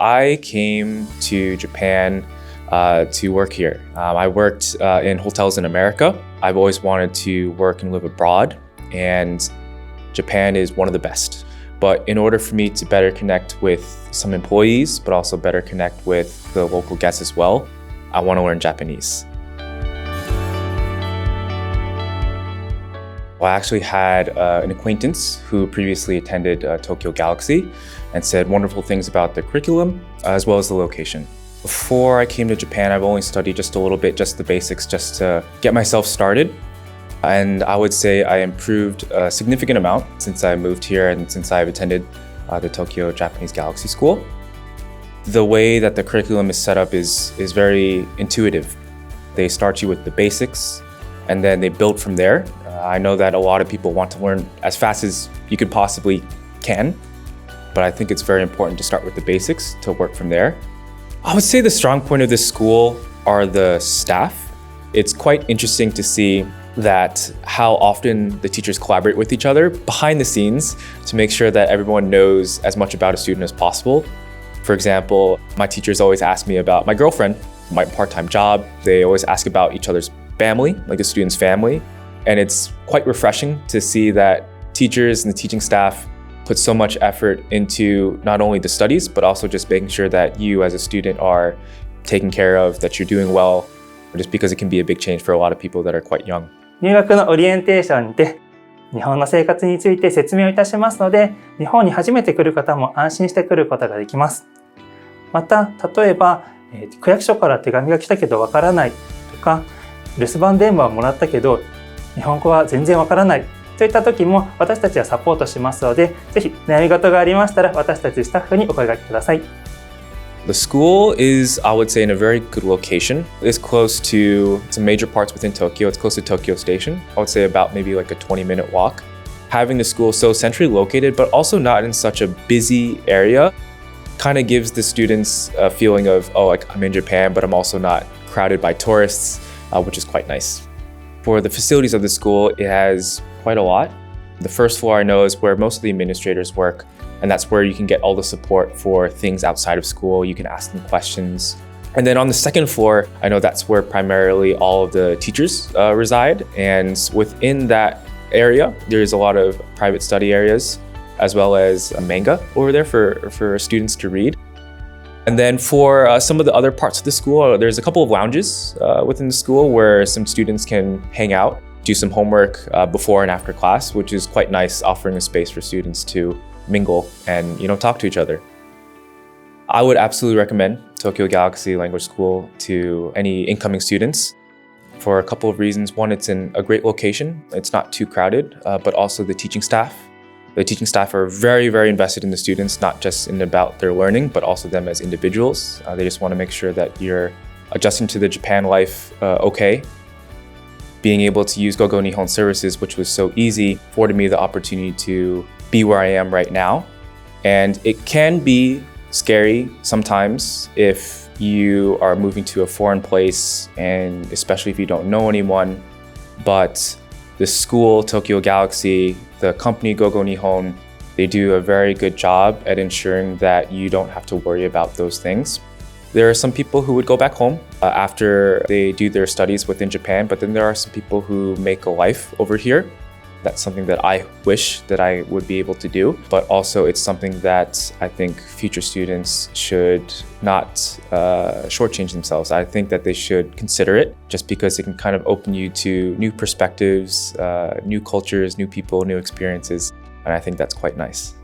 I came to Japan to work here. I worked in hotels in America. I've always wanted to work and live abroad, and Japan is one of the best. But in order for me to better connect with some employees, but also better connect with the local guests as well, I want to learn Japanese. Well, I actually had an acquaintance who previously attended Tokyo Galaxy and said wonderful things about the curriculum as well as the location. Before I came to Japan, I've only studied just a little bit, just the basics, just to get myself started. And I would say I improved a significant amount since I moved here and since I've attended the Tokyo Japanese Galaxy School. The way that the curriculum is set up is very intuitive. They start you with the basics and then they build from there. I know that a lot of people want to learn as fast as you could possibly can, but I think it's very important to start with the basics to work from there. I would say the strong point of this school are the staff. It's quite interesting to see that how often the teachers collaborate with each other behind the scenes to make sure that everyone knows as much about a student as possible. For example, my teachers always ask me about my girlfriend, my part-time job. They always ask about each other's family, like the student's family. And it's quite refreshing to see that teachers and the teaching staff put so much effort into not only the studies, but also just making sure that you as a student are taken care of, that you're doing well, just because it can be a big change for a lot of people that are quite young. 入学のオリエンテーションにて日本の生活について説明をいたしますので、日本に初めて来る方も安心して来ることができます。また、例えば、区役所から手紙が来たけどわからないとか、留守番電話をもらったけど日本語は全然わからないといった時も私たちはサポートしますので、ぜひ悩み事がありましたら私たちスタッフにお声掛けください。The school is, I would say, in a very good location. It's close to some major parts within Tokyo. It's close to Tokyo Station. I would say about maybe like a 20-minute walk. Having the school so centrally located, but also not in such a busy area, kind of gives the students a feeling of, oh, like I'm in Japan, but I'm also not crowded by tourists, which is quite nice. For the facilities of the school, it has quite a lot. The first floor I know is where most of the administrators work, and that's where you can get all the support for things outside of school. You can ask them questions. And then on the second floor, I know that's where primarily all of the teachers reside. And within that area, there's a lot of private study areas, as well as a manga over there for students to read. And then for some of the other parts of the school, there's a couple of lounges within the school where some students can hang out, do some homework before and after class, which is quite nice, offering a space for students to mingle and talk to each other. I would absolutely recommend Tokyo Galaxy Language School to any incoming students for a couple of reasons. One, it's in a great location. It's not too crowded, but also the teaching staff. The teaching staff are very, very invested in the students, not just in about their learning, but also them as individuals. They just want to make sure that you're adjusting to the Japan life okay. Being able to use gogonihon services, which was so easy, afforded me the opportunity to be where I am right now. And it can be scary sometimes if you are moving to a foreign place, and especially if you don't know anyone. But the school, Tokyo Galaxy, the company gogonihon, they do a very good job at ensuring that you don't have to worry about those things. There are some people who would go back home after they do their studies within Japan, but then there are some people who make a life over here. That's something that I wish that I would be able to do, but also it's something that I think future students should not shortchange themselves. I think that they should consider it just because it can kind of open you to new perspectives, new cultures, new people, new experiences, and I think that's quite nice.